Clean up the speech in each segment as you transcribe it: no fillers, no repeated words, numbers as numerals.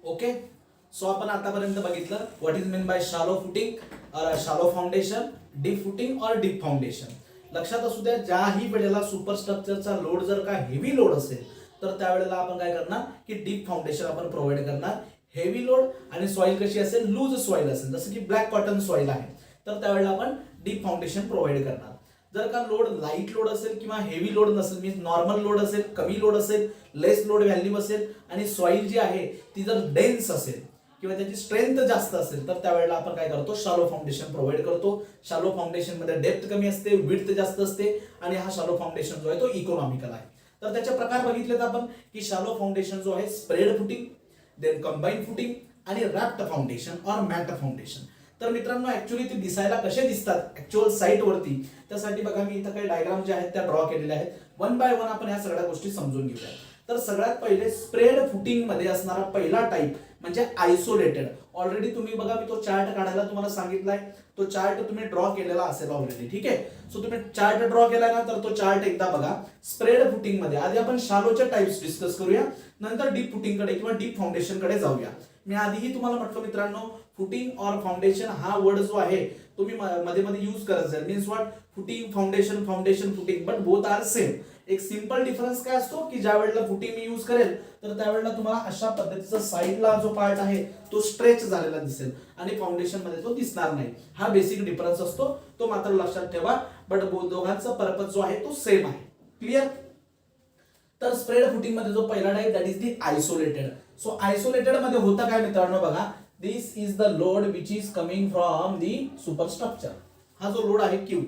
Okay. So आपण आतापर्यंत बघितलं what is mean by shallow footing, shallow foundation, deep footing और डीप फाउंडेशन. लक्षात असू द्या, ज्याही वेळेला सुपरस्ट्रक्चरचा लोड जर का हेवी लोड असेल तर त्यावेळेला आपण काय करणार की डीप फाउंडेशन आपण प्रोव्हाइड करणार. हेवी लोड आणि सॉइल कशी असेल, लूज सॉइल असेल, जसं की ब्लॅक कॉटन सॉइल आहे, तर त्यावेळेला आपण डीप फाउंडेशन प्रोव्हाइड करणार. जर का लोड लाईट लोड असेल किंवा हेवी लोड नसेल, मीन्स नॉर्मल लोड असेल, कमी लोड असेल, लेस लोड व्हॅल्यू असेल आणि सॉइल जी आहे ती जर डेन्स असेल किंवा त्याची स्ट्रेंथ जास्त असेल तर त्यावेळेला आपण काय करतो, शालो फाउंडेशन प्रोव्हाइड करतो. शालो फाउंडेशन मध्ये डेप्थ कमी असते, विड्थ जास्त असते आणि हा शालो फाउंडेशन जो आहे तो इकॉनॉमिकल आहे. तर त्याचे प्रकार बघितलेत आपण की शालो फाउंडेशन जो आहे spread footing, then combine footing आणि रॅप्ड फाउंडेशन और मॅट फाउंडेशन. तर मित्रांनो ऍक्च्युअली ते दिसायला कसे दिसतात ऍक्च्युअल साईट वरती, त्यासाठी बघा मी इथं काही डायग्राम जे आहेत त्या ड्रॉ केलेल्या आहेत. वन बाय वन आपण ह्या सगळ्या गोष्टी समजून घेऊया. तर सगळ्यात पहिले स्प्रेड फुटिंग मध्ये असणारा पहिला टाइप म्हणजे आयसोलेटेड. ऑलरेडी तुम्ही बघा मी तो चार्ट काढायला तुम्हाला सांगितलाय, तो चार्ट तुम्ही ड्रॉ केलेला असेल ऑलरेडी. ठीक आहे. सो तुम्ही चार्ट ड्रॉ केला ना, तर तो चार्ट एकदा बघा. स्प्रेड फुटिंग मध्ये आधी आपण शालोचे टाइप्स डिस्कस करूया, नंतर डीप फुटिंग कडे किंवा डीप फाउंडेशन कडे जाऊया. मी आधीही तुम्हाला म्हटलं मित्रांनो, फुटिंग और फाउंडेशन हा वर्ड जो आहे तुम्ही मध्ये मध्ये यूज करत जाल. Means what, footing foundation, foundation footing, but both are same. एक सिंपल डिफरन्स काय असतो की ज्या वेळेला फुटिंग मी यूज करेल तर त्यावेळेला तुम्हाला अशा पद्धतीचा साइडला जो पार्ट आहे तो स्ट्रेच झालेला दिसेल आणि फाउंडेशन मध्ये तो दिसणार नाही. हा बेसिक डिफरन्स असतो, तो मात्र लक्षात ठेवा. बट दोघांचा पर्पज जो आहे तो सेम आहे. क्लिअर. तर स्प्रेड फुटिंग मध्ये जो पहिला type that is the isolated. So isolated मध्ये होतं काय मित्रांनो बघा, this is the load which is coming from the superstructure. हा जो लोड आहे Q,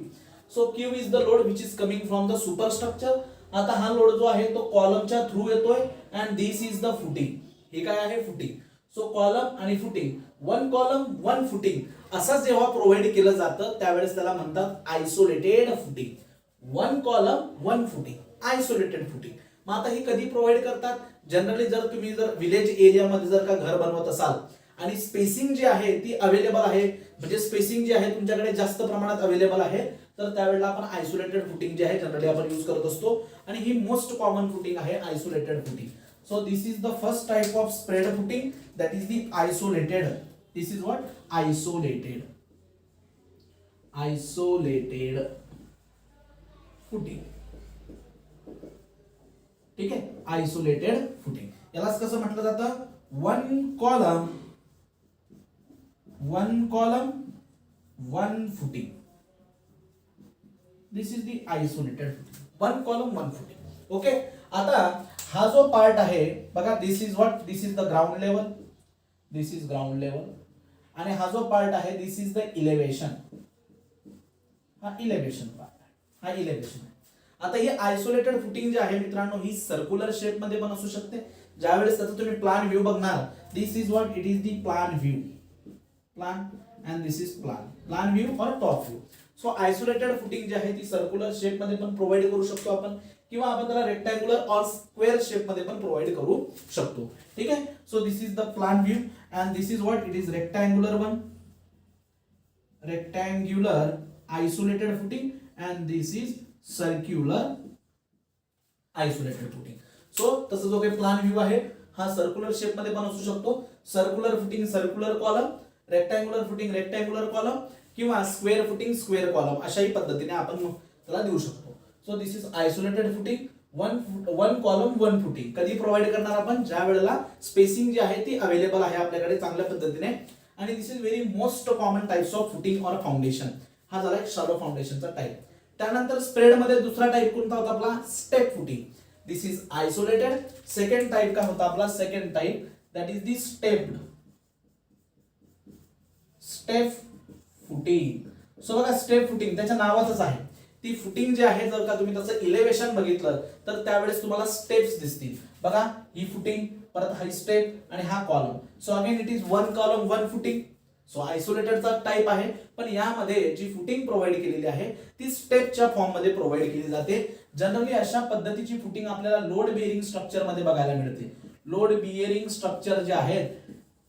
so Q is the load which is coming from the superstructure. आता हा लोड जो आहे तो कॉलमच्या थ्रू येतोय and this is the footing. हे काय आहे, फुटिंग. सो कॉलम आणि footing, one column one footing, असं जेव्हा प्रोव्हाइड केलं जातं त्यावेळेस त्याला म्हणतात isolated footing. One column one footing, isolated footing. मग आता ही कधी प्रोव्हाइड करतात, जनरली जर तुम्ही जर विलेज एरियामध्ये जर का घर बनवत असाल आणि स्पेसिंग जी आहे ती अवेलेबल आहे, म्हणजे स्पेसिंग जी आहे तुमच्याकडे जास्त प्रमाणात अवेलेबल आहे, तर त्यावेळेला आपण आयसोलेटेड फुटिंग जे आहे जनरली आपण यूज करत असतो आणि ही मोस्ट कॉमन फुटिंग आहे isolated footing. So this is the first type of spread footing that is the isolated. This is what, isolated. Isolated footing. ठीक आहे, आयसोलेटेड फुटिंग. यालाच कसं म्हटलं जातं, one column one footing. This is the isolated footing, one column one footing. Okay. आता हा जो part आहे बघा, this is what, this is the ground level, this is ground level आणि हा जो पार्ट आहे दिस इज द इलेव्हेशन. हा इलेव्हेशन पार्ट आहे, हा इलेव्हेशन आहे. आता ही आयसोलेटेड फुटिंग जी आहे मित्रांनो ही सर्क्युलर शेप मध्ये पण असू शकते. ज्यावेळेस त्याचा तुम्ही प्लान व्ह्यू बघणार, this is what, it is the plan view, plan and this is plan view और top view. So isolated footing जी आहे ती सर्क्युलर शेप मध्ये पण प्रोव्हाइड करू शकतो आपण, किंवा आपण त्याला रेक्टँग्युलर और स्क्वेअर शेप मध्ये पण प्रोव्हाइड करू शकतो. ठीक आहे. So this is the plan view and this is what, it is rectangular one, rectangular isolated footing and this is circular isolated footing. So तसं जो काही प्लान व्ह्यू आहे हा सर्क्युलर शेप मध्ये पण असू शकतो. Circular footing circular column, rectangular footing rectangular column किंवा स्क्वेअर फुटिंग स्क्वेअर कॉलम, अशाही पद्धतीने आपण त्याला देऊ शकतो. So this is isolated footing, one column one footing. कधी प्रोव्हाइड करणार आपण, ज्या वेळेला स्पेसिंग जी आहे ती अवेलेबल आहे आपल्याकडे चांगल्या पद्धतीने. आणि this is very most common types of footing or foundation. हा झाला एक शालो फाउंडेशनचा टाइप. त्यानंतर स्प्रेड मध्ये दुसरा टाइप कोणता होता आपला, step footing. This is isolated. Second type काय होता आपला, second type that is the stepped, step footing. So बघा स्टेप फुटिंग त्याच्या नावातच आहे. ती फुटिंग जी आहे जर का तुम्ही त्याचं इलेव्हेशन बघितलं तर त्यावेळेस तुम्हाला स्टेप्स दिसतील. बघा ही फुटिंग, परत हा स्टेप आणि हा column. So again it is one column one footing. So आयसोलेटेडचा टाइप आहे, पण यामध्ये जी फुटिंग प्रोव्हाइड केलेली आहे ती स्टेपच्या फॉर्म मध्ये प्रोव्हाइड केली जाते. जनरली अशा पद्धतीची फुटिंग आपल्याला लोड बेअरिंग स्ट्रक्चर मध्ये बघायला मिळते. लोड बिअरिंग स्ट्रक्चर जे आहेत,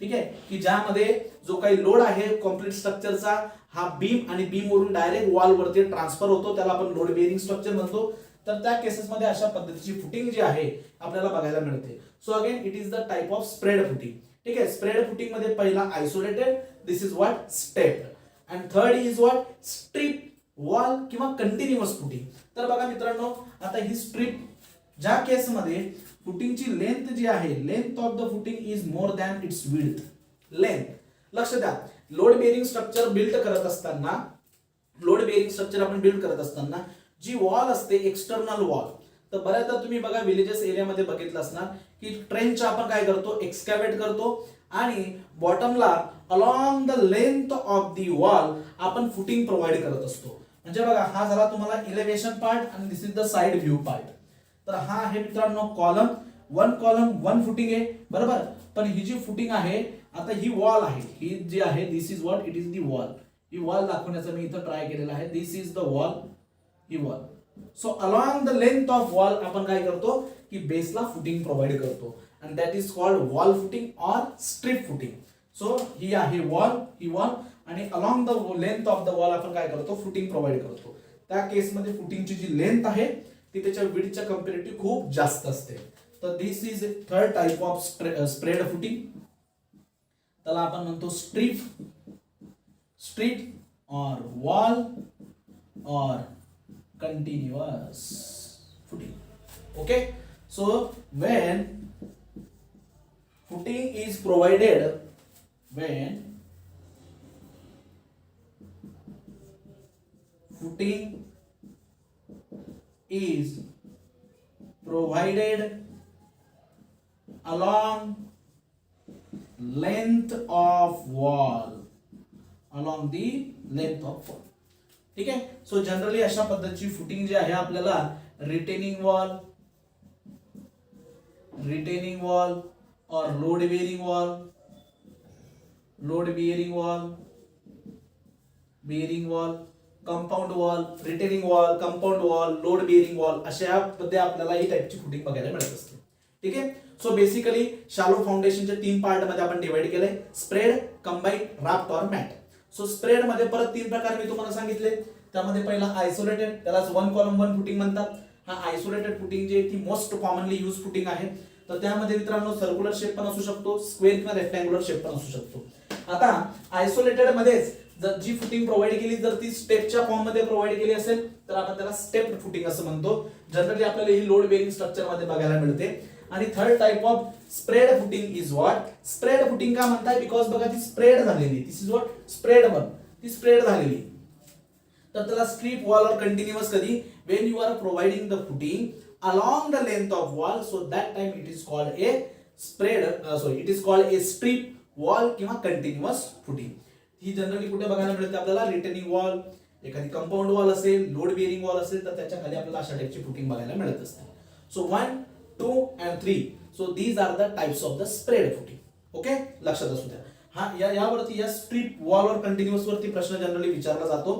ठीक आहे, की ज्यामध्ये जो काही लोड आहे कॉम्प्लीट स्ट्रक्चरचा हा बीम आणि बीम वरून डायरेक्ट वॉल वरती ट्रान्सफर होतो, त्याला आपण लोड बेअरिंग स्ट्रक्चर म्हणतो. तर त्या केसेस मध्ये अशा पद्धतीची फुटिंग जी आहे आपल्याला बघायला मिळते. So again it is the type of spread footing. ठीक आहे. स्प्रेड फुटिंग मध्ये पहिला isolated, this is what stepped, and third is what strip wall किंवा कंटिन्युअस फुटिंग. तर बघा मित्रांनो, आता ही स्ट्रिप, ज्या केसमध्ये फुटिंगची लेंथ जी आहे, length of the footing is more than it's width. Length लक्ष द्या, लोड बेरिंग स्ट्रक्चर बिल्ड करत असताना, लोड बेरिंग स्ट्रक्चर आपण बिल्ड करत असताना जी वॉल असते एक्सटर्नल वॉल, तर बऱ्याचदा तुम्ही बघा विलेजेस एरियामध्ये बघितलं असणार की ट्रेंच आपण काय करतो, एक्सकॅव्हेट करतो आणि बॉटमला along the length of the wall आपण फुटिंग प्रोव्हाइड करत असतो. म्हणजे बघा, हा झाला तुम्हाला इलेव्हेशन पार्ट आणि this is the side view part. तर हा आहे मित्रांनो कॉलम, वन फुटिंग आहे बरोबर. पण ही जी फुटिंग आहे, आता ही वॉल आहे, ही जी आहे this is what, it is the wall. ही वॉल दाखवण्याचा मी इथं ट्राय केलेला आहे. दिस इज द वॉल, ही wall. So along the length of wall आपण काय करतो की बेसला फुटिंग प्रोव्हाइड करतो, and that is called wall footing or strip footing. So ही आहे वॉल, ही वॉल, आणि along the length of the wall आपण काय करतो, फुटिंग प्रोव्हाइड करतो. त्या केसमध्ये फुटिंगची जी लेंथ आहे ती त्याच्या विड्थच्या कंपॅरेटिव्ह खूप जास्त असते. तर this is third type of spread footing. त्याला आपण म्हणतो strip, strip or wall or continuous footing. Okay, so when footing is provided, when footing is provided along length of wall, along the length of wall. ठीक आहे. So generally अशा पद्धतीची footing जी आहे आपल्याला रिटेनिंग वॉल, रिटेनिंग वॉल और load bearing wall, load bearing wall, bearing wall, compound wall, retaining wall, compound wall, load bearing wall, अशा मध्ये आपल्याला ही टाइपची फुटिंग बघायला मिळत असते. ठीक आहे. सो बेसिकली शालो फाउंडेशनच्या 3 पार्ट मध्ये आपण डिवाइड केलंय, spread, combine, raft or mat. So spread मध्ये परत 3 प्रकार मी तुम्हाला सांगितले. त्यामध्ये पहिला आयसोलेटेड, त्यालाच वन कॉलम वन फुटिंग म्हणतात. हा आयसोलेटेड फुटिंग जी आहे ती मोस्ट कॉमनली यूज फुटिंग आहे. तर त्यामध्ये मित्रांनो सर्क्युलर शेप पण असू शकतो, स्क्वेअर किंवा रेक्टँग्युलर शेप पण असू शकतो. आता आयसोलेटेड मध्येच जर जी फुटिंग प्रोव्हाइड केली, जर ती स्टेपच्या फॉर्म मध्ये प्रोव्हाइड केली असेल तर आपण त्याला स्टेप्ड फुटिंग असं म्हणतो. जनरली आपल्याला ही लोड बेरिंग स्ट्रक्चर मध्ये बघायला मिळते. आणि third type of spread footing is what, spread footing का म्हणताय, बिकॉज बघा ती स्प्रेड झालेली, this is what spread one, ती स्प्रेड झालेली. तर त्याला स्ट्रिप वॉल और कंटिन्युअस कधी, when you are providing the footing along the length of wall, so that time it is called a spread, it is called a strip wall किंवा continuous footing. ही generally कुठे बघायला मिळते आपल्याला, retaining wall, एखादी compound wall असेल, load bearing wall असेल तर त्याच्या खाली आपल्याला अशा टाइपची फुटिंग बघायला मिळत असते. So 1, 2 and 3, so these are the types of the spread footing. Okay, लक्षात असू द्या. हा यावरती या स्ट्रिप वॉल और कंटिन्युअस वरती प्रश्न जनरली विचारला जातो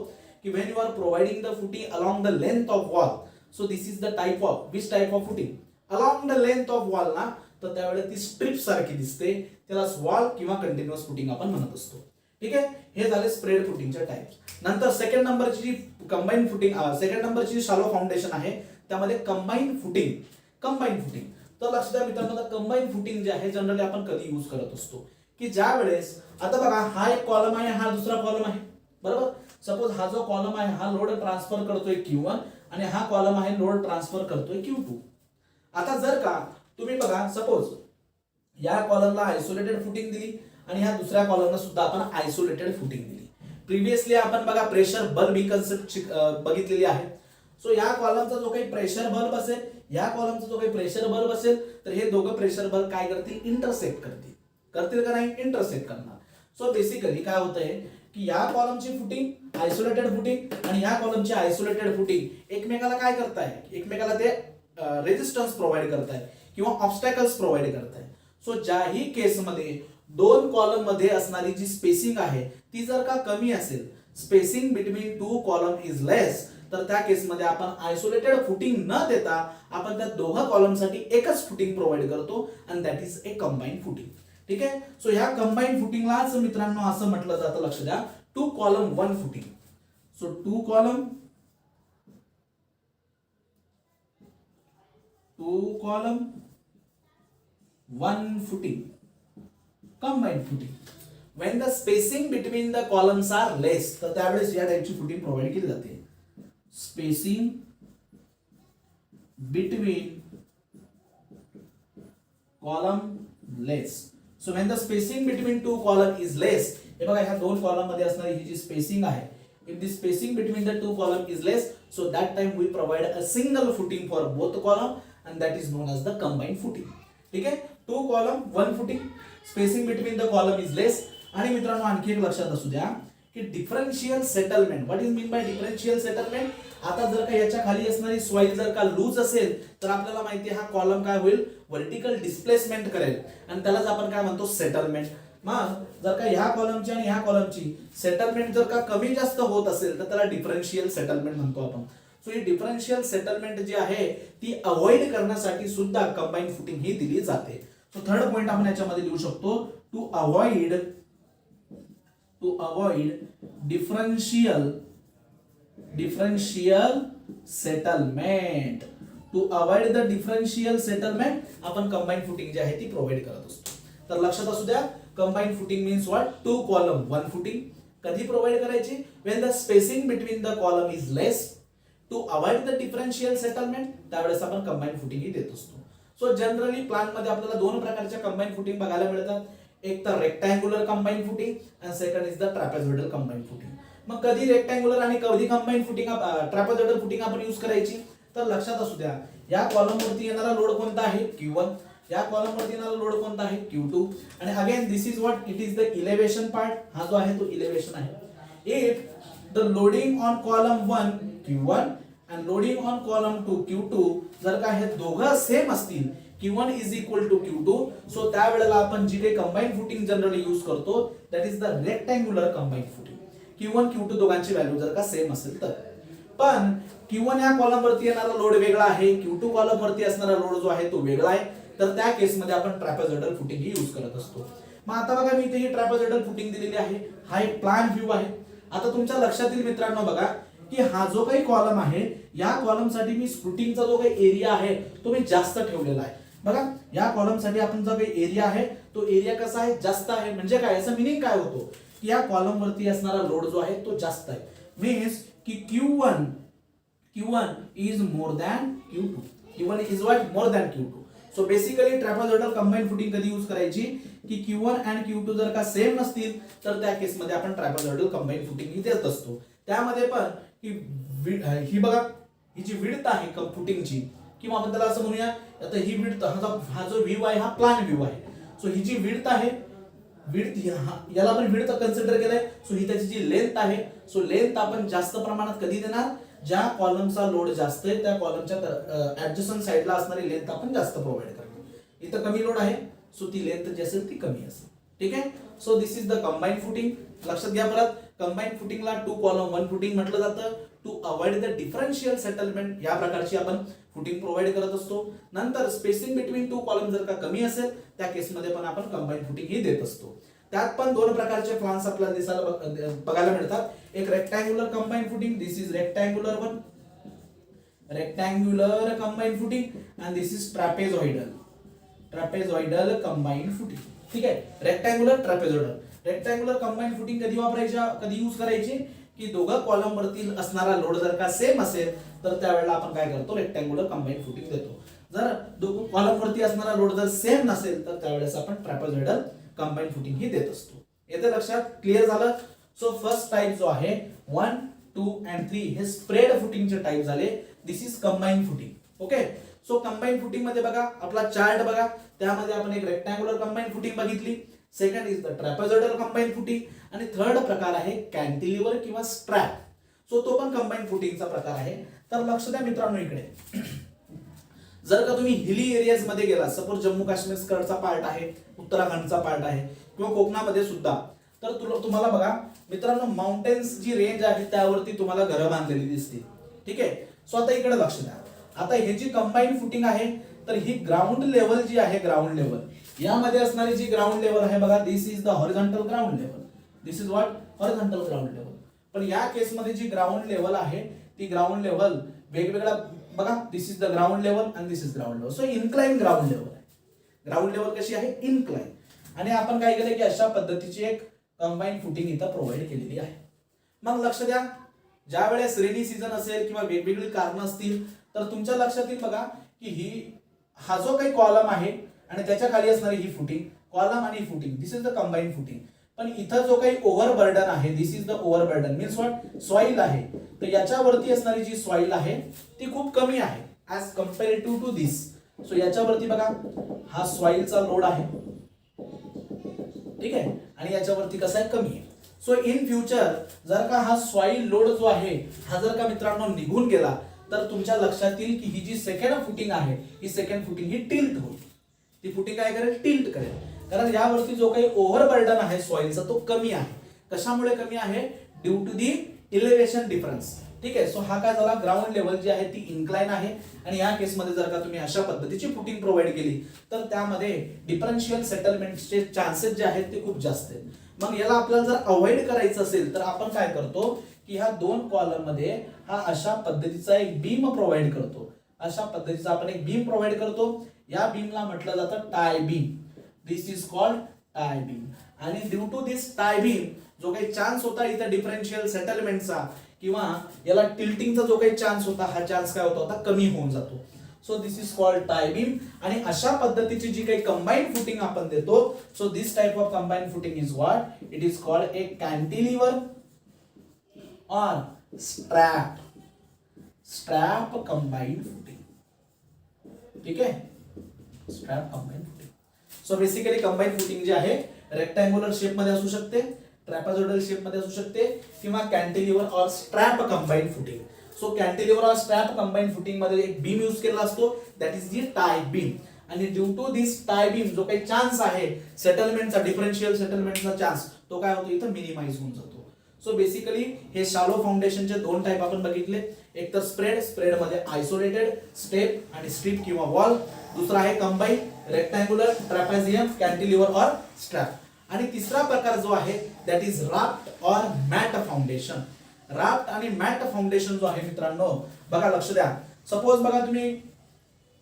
की when you are providing the footing along the length of wall, so this is the type of, which type of footing, along the length of wall ना, तर त्यावेळेला ती स्ट्रिप सारखी दिसते, त्याला वॉल किंवा कंटिन्युअस फुटिंग आपण म्हणत असतो. ठीक आहे. हे झाले स्प्रेड फुटिंगचे टाइप्स. नंतर सेकंड नंबरची जी कंबाईन फुटिंग, सेकंड नंबरची जी शालो फाउंडेशन आहे त्यामध्ये कंबाईन फुटिंग, कंबाईन फुटिंग. तर लक्षात द्या मित्रांनो, कंबाईन फुटिंग जे आहे जनरली आपण कधी यूज करत असतो की ज्या वेळेस, आता बघा हा एक कॉलम आहे, हा दुसरा कॉलम आहे बरोबर. सपोज हा जो कॉलम आहे हा लोड ट्रान्सफर करतोय Q1 आणि हा कॉलम आहे लोड ट्रान्सफर करतोय Q2. आता जर का तुम्ही बघा, सपोज या कॉलमला आयसोलेटेड फुटिंग दिली आणि ह्या दुसऱ्या कॉलमला सुद्धा आपण आयसोलेटेड फुटिंग दिली. प्रिव्हियसली आपण बघा प्रेशर बल्ब ही कन्सेप्ट बघितलेली आहे. सो या कॉलमचा जो काही प्रेशर बल्ब असेल, या कॉलमचा जो काही प्रेशर बल्ब असेल, तर हे दोघं प्रेशर बल्ब काय करतील, इंटरसेक्ट करतील. करतील का नाही, इंटरसेक्ट करणार. सो बेसिकली काय होतंय की या कॉलमची फुटिंग आयसोलेटेड फुटिंग आणि या कॉलमची आयसोलेटेड फुटिंग एकमेकाला काय करताय, एकमेकाला ते रेजिस्टन्स प्रोव्हाइड करताय किंवा ऑब्स्टॅकल्स प्रोव्हाइड करताय. सो ज्याही केसमध्ये दोन कॉलम मध्ये असणारी जी स्पेसिंग आहे ती जर का कमी असेल, स्पेसिंग बिटवीन 2 कॉलम इज लेस, तर त्या केसमध्ये आपण आयसोलेटेड फुटिंग न देता आपण त्या दोघा कॉलमसाठी एकच फुटिंग प्रोव्हाइड करतो आणि that is a combine footing. ठीक आहे. सो ह्या कंबाईन फुटिंगलाच मित्रांनो असं म्हटलं जातं, लक्ष द्या, 2 column 1 footing. So 2 column 1 footing. Combine footing. When the spacing between the columns are less, तर त्यावेळेस या टाईपची फुटिंग प्रोव्हाइड केली जाते. Spacing between column less. So when the spacing between two column is less, हे बघा ह्या दोन कॉलम मध्ये असणारी ही जी स्पेसिंग आहे, if the spacing between the two column is less, so that time we provide a single footing for both column and that is known as the combined footing. ठीक आहे, two column one footing, spacing between the column is less. आणि मित्रांनो आणखी एक लक्षात असू द्या की differential settlement, what is mean by differential settlement. आता जर का याच्या खाली असणारी सॉइल जर का लूज असेल तर आपल्याला माहिती आहे हा कॉलम काय होईल, व्हर्टिकल डिस्प्लेसमेंट करेल आणि त्यालाच आपण काय म्हणतो, सेटलमेंट. मग जर का ह्या कॉलमची आणि ह्या कॉलमची सेटलमेंट जर का कमी जास्त होत असेल तर त्याला डिफरन्शियल सेटलमेंट म्हणतो आपण. सो ही डिफरन्शियल सेटलमेंट जी आहे ती अवॉइड करण्यासाठी सुद्धा कंबाईन फुटिंग ही दिली जाते. सो थर्ड पॉइंट आपण याच्यामध्ये लिहू शकतो, to avoid differential settlement. To avoid the differential settlement आपण कंबाईन फुटिंग जी आहे ती प्रोव्हाइड करत असतो. तर लक्षात असू द्या, combine footing means what, two column one footing. कधी प्रोव्हाइड करायची, when the spacing between the column is less. To avoid the differential settlement, त्यावेळेस आपण कंबाईन फुटिंग ही देत असतो. सो जनरली प्लान मध्ये आपल्याला दोन प्रकारच्या कंबाईन फुटिंग बघायला मिळतात. एक तर rectangular combine footing and second is the trapezoidal combine footing. मग कधी रेक्टँग्युलर आणि कधी कंबाईन फुटिंग, ट्रॅपेझॉइडल फुटिंग आपण यूज करायची. तर लक्षात असू द्या, या कॉलम वरती येणारा लोड कोणता आहे, Q1. या कॉलम वरती येणारा लोड कोणता आहे, Q2. आणि again this is what, it is the elevation part. हा जो आहे तो इलेव्हेशन आहे. If the loading on column 1 Q1 and loading on column 2 Q2 जर का हे दोघं सेम असतील, Q1 is equal to Q2, so त्यावेळेला आपण जी काही कंबाईन फुटिंग जनरली यूज करतो that is the rectangular combine footing. Q1 Q2 दोघांची व्हॅल्यू जर का सेम असेल तर. पण Q1 या कॉलम वरती येणारा लोड वेगळा आहे, Q2 कॉलम वरती असणारा लोड जो आहे तो वेगळा आहे, तर त्या केसमध्ये आपण ट्रॅपेझॉइडल फुटिंग ही यूज करत असतो. मग आता बघा, मी इथे ही ट्रॅपेझॉइडल फुटिंग दिलेली आहे. हा एक प्लॅन व्ह्यू आहे. आता तुमच्या लक्षात येईल मित्रांनो बघा की हा जो काही कॉलम आहे, या कॉलम साठी मी स्क्रुटिंगचा जो काही एरिया आहे तो मी जास्त ठेवलेला आहे. बघा, या कॉलम साठी आपण जो काही एरिया आहे तो एरिया कसा आहे, जास्त आहे. म्हणजे काय, याचा मिनिंग काय होतो की या कॉलम वरती असणारा लोड जो आहे तो जास्त आहे. मीन्स की Q1 is more than Q2. Q1 is what? More than Q2. So basically trapezoidal combine footing कधी यूज करायची की Q1 आणि Q2 जर का सेम नसतील तर त्या केस मध्ये आपण ट्रॅपेझॉइडल कंबाईन फुटिंग ही देत असतो. त्यामध्ये पण ही बघा, ही जी विड्थ आहे फुटिंगची, किंवा आपण त्याला असं म्हणूया, आता ही विड्थ, हा जो व्ह्यू आहे हा प्लॅन व्ह्यू आहे. सो ही जी विड्थ आहे, विड्थ याला आपण विड्थ कन्सिडर केलंय. सो ही त्याची जी लेंथ आहे, सो लेंथ आपण जास्त प्रमाणात कधी देणार, ज्या कॉलमचा लोड जास्त आहे त्या कॉलमच्या ऍडजस्टंट साइडला असणारी लेंथ आपण जास्त प्रोव्हाइड करतो. इथं कमी लोड आहे, सो ती लेंथ जी असेल ती कमी असेल. ठीक आहे. So this is the combine footing. लक्षात घ्या परत, कंबाईन फुटिंगला टू कॉलम वन फुटिंग म्हटलं जातं. To avoid the differential settlement या प्रकारची आपण फुटिंग प्रोव्हाइड करत असतो. नंतर स्पेसिंग बिटवीन टू कॉलम जर का कमी असेल त्या केसमध्ये पण आपण कंबाईन फुटिंग ही देत असतो. त्यात पण दोन प्रकारचे प्लान्स आपल्याला दिसायला बघायला मिळतात. एक rectangular combine footing, this is rectangular one, rectangular combine footing and this is trapezoidal combine footing. ठीक आहे, rectangular trapezoidal. Rectangular combine footing कधी वापरायच्या, कधी यूज करायची की दोघं कॉलम वरती असणारा लोड जर का सेम असेल तर त्यावेळेला आपण काय करतो, रेक्टँग्युलर कंबाईन फुटिंग देतो. जर दोघं कॉलम वरती असणारा लोड जर सेम नसेल तर त्यावेळेस आपण ट्रॅपेझॉइडल कंबाईन फुटिंग ही देत असतो. येते लक्षात, क्लिअर झालं. सो फर्स्ट टाइप जो आहे 1, 2 अँड 3 हे स्प्रेड फुटिंगचे टाइप झाले. This is combine footing. Okay. So combine footing मध्ये बघा, आपला चार्ट बघा, त्यामध्ये आपण एक रेक्टँग्युलर कंबाईन फुटिंग बघितली. Second is the trapezoidal combine footing आणि थर्ड प्रकार आहे कॅन्टिलिव्हर किंवा स्ट्रॅप. सो तो पण कंबाईन फुटिंगचा प्रकार आहे. तर लक्ष द्या मित्रांनो, इकडे जर का तुम्ही हिली एरियाज मध्ये गेला, सपोज जम्मू काश्मीर कडचा पार्ट आहे, उत्तराखंडचा पार्ट आहे किंवा कोकणामध्ये सुद्धा, तर तुम्हाला बघा मित्रांनो, माउंटेन्स जी रेंज आहे त्यावरती तुम्हाला घरं बांधलेली दिसतील. ठीक आहे. सो आता इकडे लक्ष द्या. आता हे जी कंबाईन फुटिंग आहे तर ही ग्राउंड लेवल जी आहे, ग्राउंड लेवल यामध्ये असणारी जी ग्राउंड लेवल आहे बघा, this is the horizontal ground level. This is what, horizontal ground level. पण या केसमध्ये जी ग्राउंड लेवल आहे ती ग्राउंड लेवल वेगवेगळ्या बघा, this is the ground level and this is ground level. So incline ground level आहे. ग्राउंड लेवल कशी आहे, इन्क्लाइन. आणि आपण काय केलं की अशा पद्धतीची एक कंबाईन फुटिंग इथं प्रोव्हाइड केलेली आहे. मग लक्ष द्या, ज्या वेळेस रेनी सीझन असेल किंवा वेगवेगळी कारणं असतील तर तुमच्या लक्षात येईल बघा की हा जो काही कॉलम आहे आणि त्याच्या खाली असणारी ही फुटिंग, कॉलम आणि footing, this is the combine footing. पण इथं जो काही ओव्हरबर्डन आहे, this is the overburden means what, soil आहे, तर याच्यावरती असणारी जी सॉइल आहे ती खूप कमी आहे ऍज कंपेरेटिव्ह टू दिस. सो याच्यावरती बघा हा सॉइलचा लोड आहे, ठीक आहे, आणि याच्यावरती कसा आहे, कमी आहे. सो इन फ्युचर जर का हा सॉइल लोड जो आहे हा जर का मित्रांनो निघून गेला तर तुमच्या लक्षात येईल की ही जी सेकंड फुटिंग आहे ही सेकंड फुटिंग ही टिल्ट होईल. ती फुटिंग काय करेल, टिल्ट करेल, कारण यावरती जो काही ओव्हरबर्डन आहे सॉइलचा तो कमी आहे. कशामुळे कमी आहे, due to the elevation difference. ठीक आहे, सो हा काय झाला, ग्राउंड लेवल जी आहे ती इन्क्लाइन आहे आणि या केसमध्ये जर का तुम्ही अशा पद्धतीची फुटिंग प्रोव्हाइड केली तर त्यामध्ये डिफरन्शियल सेटलमेंटचे चान्सेस जे आहेत ते खूप जास्त आहेत. मग याला आपल्याला जर अवॉइड करायचं असेल तर आपण काय करतो की ह्या दोन कॉलम मध्ये हा अशा पद्धतीचा एक बीम प्रोव्हाइड करतो. अशा पद्धतीचा आपण एक बीम प्रोव्हाइड करतो. या बीमला म्हटलं जातं tie beam. This is called tie beam. आणि due to this tie beam जो काही चान्स होता इथं डिफरन्शियल सेटलमेंटचा किंवा याला टिल्टिंगचा जो काही चान्स होता हा चान्स काय होता, कमी होऊन जातो. So this is called tie beam. आणि अशा पद्धतीची जी काही कंबाईंड फुटिंग आपण देतो, so this type of combined footing is what, it is called a cantilever or strap. Strap combined footing. ठीक है, strap combined footing. So basically combined footing जी आहे रेक्टँग्युलर शेप मध्ये असू शकते, ट्रॅपेझॉइडल शेप मध्ये असू शकते किंवा कॅन्टिलीवर और strap combined footing. So cantilever और स्ट्रॅप कंबाइंड फुटिंग मध्ये एक बीम यूज केलेला असतो, that is the tie beam. आणि due to this tie beam जो काही चान्स आहे सेटलमेंटचा, डिफरन्शियल सेटलमेंटचा चान्स तो काय होतो इथं मिनिमाइज होऊन जातो. सो बेसिकली हे शालो फाउंडेशनचे दोन टाइप आपण बघितले. एक तर स्प्रेड, स्प्रेड मध्ये आयसोलेटेड स्टेप आणि स्ट्रिप किंवा वॉल. दुसरा आहे कंबाईन, रेक्टँग्युलर, ट्रॅपेझियम, कॅन्टिलीवर और स्ट्रॅप. आणि तिसरा प्रकार जो आहे that is raft or mat foundation. Raft आणि मॅट फाउंडेशन जो आहे मित्रांनो बघा, लक्ष द्या. सपोज बघा तुम्ही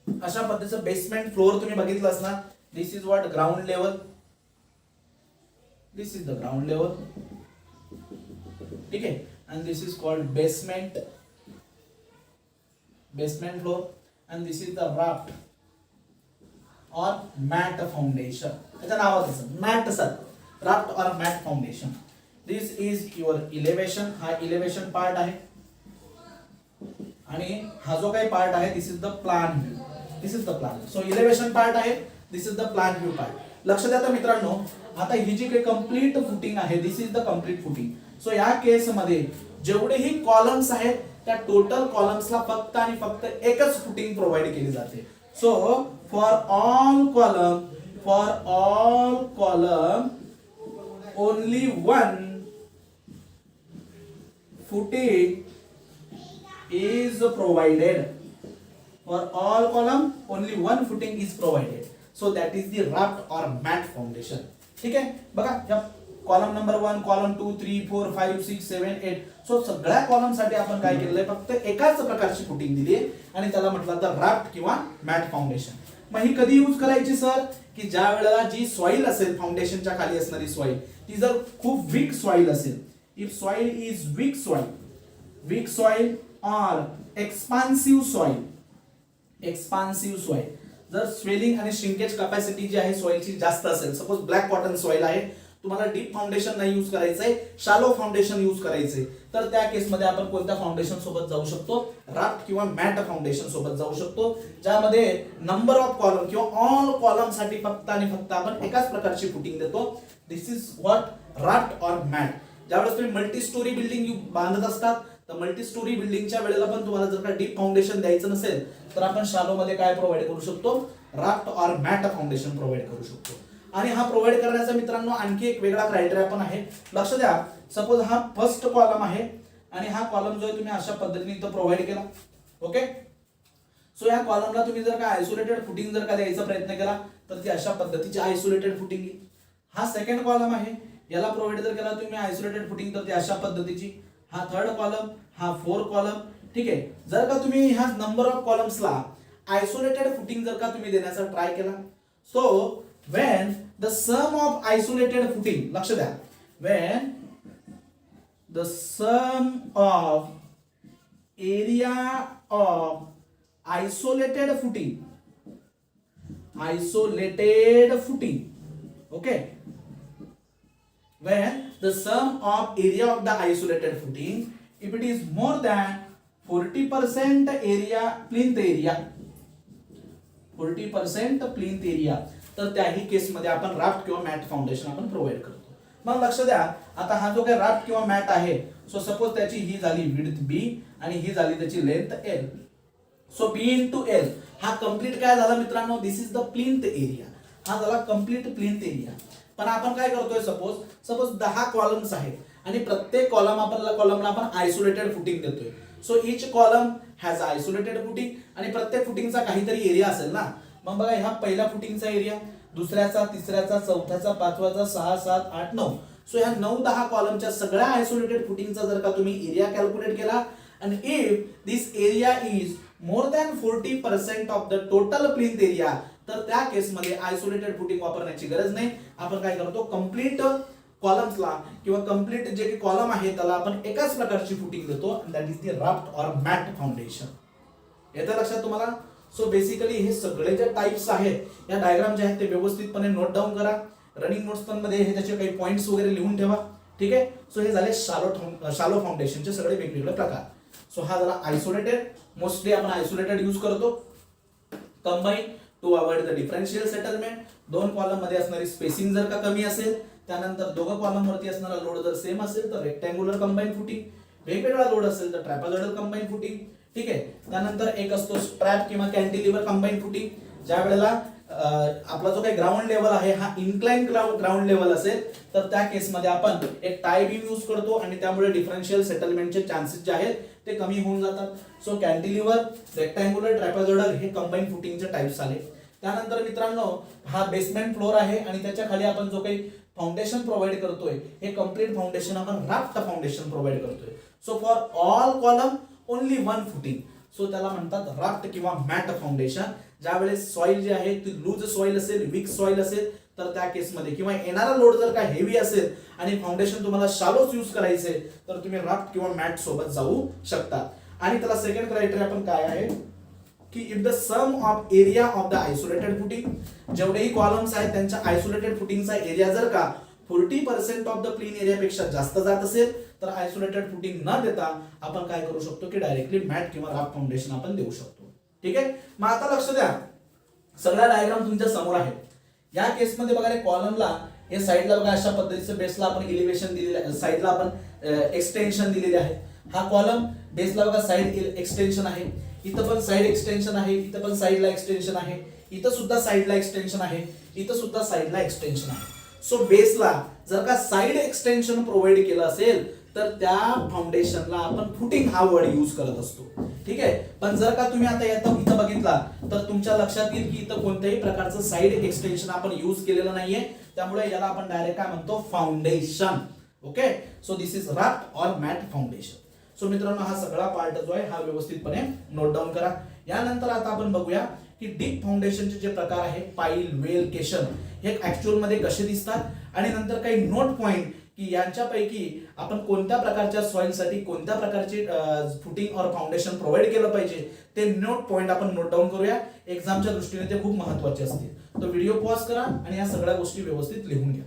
अशा पद्धतीचं बेसमेंट फ्लोअर तुम्ही बघितलं असणार. This is what, ground level. This is the ground level. ठीक है, and this is called basement floor, and this is the raft or mat foundation. त्याच्या नावाचं mat sir, raft or mat foundation. This is your elevation. हा elevation part आहे आणि हा जो काही पार्ट आहे this is the plan view. This is the plan. So elevation part आहे, this is the plan view part. लक्ष द्या मित्रांनो, आता ही जी काही कंप्लीट फुटिंग आहे this is the complete footing. So या केस मध्ये जेवढेही कॉलम्स आहेत त्या टोटल कॉलम्सला फक्त आणि फक्त एकच फुटिंग प्रोव्हाइड केली जाते. So for all column only one footing is provided. For all column only one footing is provided. So that is the raft or mat foundation. ठीक आहे, बघा या कॉलम नंबर 1, कॉलम 2, 3, 4, 5, 6, 7, 8. सो सगळ्या column साठी आपण काय केलेलं आहे, फक्त एकाच प्रकारची फुटिंग दिली आहे आणि त्याला म्हटलं तर राफ्ट किंवा मॅट फाउंडेशन. मग ही कधी यूज करायची सर, की ज्या वेळेला जी सॉइल असेल फाउंडेशनच्या खाली असणारी सॉइल ती जर खूप वीक सॉइल असेल, if soil is weak soil और एक्सपान्सिव्ह सॉइल, जर स्वेलिंग आणि श्रिंकेज कॅपॅसिटी जी आहे सॉइलची जास्त असेल, सपोज ब्लॅक कॉटन सॉइल आहे, तुम्हाला डीप फाउंडेशन नाही यूज करायचंय, शॅलो फाउंडेशन यूज करायचंय, तर त्या केसमध्ये आपण कोणत्या फाउंडेशन सोबत जाऊ शकतो, राफ्ट किंवा मॅट फाउंडेशन सोबत जाऊ शकतो, ज्यामध्ये नंबर ऑफ कॉलम किंवा ऑल कॉलम साठी फक्त आणि फक्त आपण एकाच प्रकारची फुटिंग देतो. दिस is what raft or mat. ज्यावेळेस तुम्ही मल्टी स्टोरी बिल्डिंग बांधत असतात तर मल्टी स्टोरी बिल्डिंगच्या वेळेला पण तुम्हाला जर का डीप फाउंडेशन द्यायचं नसेल तर आपण शॅलो मध्ये काय प्रोव्हाइड करू शकतो, raft or mat foundation provide करू शकतो. आणि हा प्रोव्हाइड करण्याचा मित्रांनो आणखी एक वेगळा क्रायटेरिया पण आहे. लक्ष द्या, सपोज हा फर्स्ट कॉलम आहे आणि हा कॉलम जो आहे तुम्ही अशा पद्धतीने इथं प्रोव्हाइड केला. ओके, सो या कॉलमला तुम्ही जर का आयसोलेटेड फुटिंग जर का द्यायचा प्रयत्न केला तर ती अशा पद्धतीची आयसोलेटेड फुटिंग येईल. हा सेकंड कॉलम आहे, याला प्रोव्हाइड जर केला तुम्ही आयसोलेटेड फुटिंग तर ती अशा पद्धतीची. हा थर्ड कॉलम, हा फोर्थ कॉलम. ठीक आहे, जर का तुम्ही ह्या नंबर ऑफ कॉलम्सला आयसोलेटेड फुटिंग जर का तुम्ही देण्याचा ट्राय केला, so when the sum of isolated footing, लक्ष द्या, when the sum of area of isolated footing, okay, when the sum of area of the isolated footing, if it is more than 40% area, plinth area, 40% plinth area, तर त्याही केसमध्ये आपण raft किंवा mat foundation आपण provide करतो. मग लक्ष द्या, आता हा जो काही राफ्ट किंवा मॅट आहे, सो सपोज त्याची ही झाली विड्थ बी आणि ही झाली त्याची लेंथ एल. सो बी इंटू एल हा कंप्लीट काय झाला मित्रांनो, दिस इज द प्लिंथ एरिया, हा झाला कंप्लीट प्लिंथ एरिया. पण आपण काय करतोय, सपोज 10 कॉलम्स आहेत आणि प्रत्येक कॉलमला आपण आयसोलेटेड फुटिंग देतोय. So each column has isolated footing आणि प्रत्येक फुटिंगचा काहीतरी एरिया असेल ना. मग बघा, ह्या पहिल्या फुटिंगचा एरिया, दुसऱ्याचा, तिसऱ्याचा, चौथ्याचा, पाचवाचा, 6, 7, 8, 9. सो ह्या 9-10 कॉलमच्या सगळ्या आयसोलेटेड फुटिंगचा जर का तुम्ही एरिया कॅल्क्युलेट केला आणि if this area is more than 40% of the total plinth area, तर त्या केसमध्ये आयसोलेटेड फुटिंग वापरण्याची गरज नाही. आपण काय करतो, कंप्लीट कॉलम्सला किंवा कंप्लीट जे काही कॉलम आहे त्याला आपण एकाच प्रकारची फुटिंग देतो, that is the raft or mat foundation. येतं लक्षात तुम्हाला? सो बेसिकली हे सगळे जे टाइप्स आहेत, या डायग्राम जे आहेत ते व्यवस्थितपणे नोट डाऊन करा. रनिंग नोट्स पण मध्ये हे त्याचे काही पॉइंट्स वगैरे लिहून ठेवा. ठीक आहे. सो हे झाले शालो फाउंडेशनचे सगळे वेगवेगळे प्रकार. सो हा झाला आयसोलेटेड, मोस्टली आपण आयसोलेटेड यूज करतो. Combine to avoid the differential settlement, 2 column मध्ये असणारी स्पेसिंग जर का कमी असेल, त्यानंतर दोघं कॉलम वरती असणारा लोड जर सेम असेल तर रेक्टँग्युलर कंबाईन फुटिंग, वेगवेगळा लोड असेल तर ट्रॅपेझॉइडल कंबाईन फुटिंग. ठीक आहे. त्यानंतर एक असतो स्ट्रॅप किंवा कॅन्टिलिव्हर कंबाईन फुटिंग, ज्या वेळेला आपला जो काही ग्राउंड लेवल आहे हा इन्क्लाइन ग्राउंड लेवल असेल तर त्या केसमध्ये आपण एक टाय बीम यूज करतो आणि त्यामुळे डिफरन्शियल सेटलमेंटचे चान्सेस जे आहेत ते कमी होऊन जातात. सो कॅन्टिलिव्हर, रेक्टँग्युलर, ट्रॅपेझॉइडल हे कंबाईन फुटिंगचे टाइप्स आले. त्यानंतर मित्रांनो, हा बेसमेंट फ्लोर आहे आणि त्याच्या खाली आपण जो काही फाउंडेशन प्रोव्हाइड करतोय हे कंप्लीट फाउंडेशन आपण राफ्ट फाउंडेशन प्रोव्हाइड करतोय. So for all column only 1 footing, so त्याला म्हणतात राफ्ट किंवा मॅट फाउंडेशन. ज्यावेळेस सॉइल जे आहे ती लूज सॉइल असेल, वीक सॉइल असेल तर त्या केसमध्ये किंवा येणारा लोड जर का हेवी असेल आणि फाउंडेशन तुम्हाला शालोच यूज करायचे तर तुम्ही राफ्ट किंवा मॅट सोबत जाऊ शकता. आणि त्याला सेकंड क्रायटेरिया पण काय आहे की if the sum of area of the isolated footing, जेवढेही कॉलम्स आहेत त्यांच्या आयसोलेटेड फुटिंगचा एरिया जर का 40% ऑफ द प्लेन एरियापेक्षा जास्त जात असेल तर आयसोलेटेड फुटिंग न देता आपण काय करू शकतो की डायरेक्टली मॅट किंवा राफ्ट फाउंडेशन आपण देऊ शकतो. ठीक आहे. मग आता लक्ष द्या, सगळ्या डायग्राम तुमच्या समोर आहेत. या केसमध्ये बघा, कॉलमला हे साइडला बघा अशा पद्धतीचं बेसला आपण एलिव्हेशन दिलेलं आहे, साइडला आपण एक्सटेन्शन दिलेले आहे. हा कॉलम बेसला बघा साइड एक्सटेन्शन आहे, इथं पण साइड एक्सटेन्शन आहे, इथं पण साइडला एक्सटेन्शन आहे, इथं सुद्धा साइडला एक्सटेन्शन आहे, इथं सुद्धा साइडला एक्सटेन्शन आहे. सो बेसला जर का साइड एक्सटेन्शन प्रोव्हाइड केलं असेल तर त्या फाउंडेशनला आपण फुटिंग हा वर्ड यूज करत असतो. ठीक आहे. पण जर का तुम्ही आता इथं बघितला तर तुमच्या लक्षात येईल की इथं कोणत्याही प्रकारचं साइड एक्सटेन्शन आपण यूज केलेलं नाहीये, त्यामुळे याला आपण डायरेक्ट काय म्हणतो, foundation. Okay. So this is raft or mat foundation. So मित्रांनो, हा सगळा पार्ट जो आहे हा व्यवस्थितपणे नोट डाऊन करा. यानंतर आता आपण बघूया की डीप फाउंडेशनचे जे प्रकार आहे, पाईल, वेल, केशन, हे ऍक्च्युअल मध्ये कसे दिसतात आणि नंतर काही नोट पॉइंट की यांच्यापैकी आपण कोणत्या प्रकारच्या सॉइल साठी कोणत्या प्रकारचे फुटिंग और फाउंडेशन प्रोव्हाइड केलं पाहिजे ते नोट पॉइंट आपण नोट डाऊन करूया. एक्झामच्या दृष्टीने ते खूप महत्त्वाचे असतील. तो व्हिडिओ पॉज करा आणि या सगळ्या गोष्टी व्यवस्थित लिहून घ्या.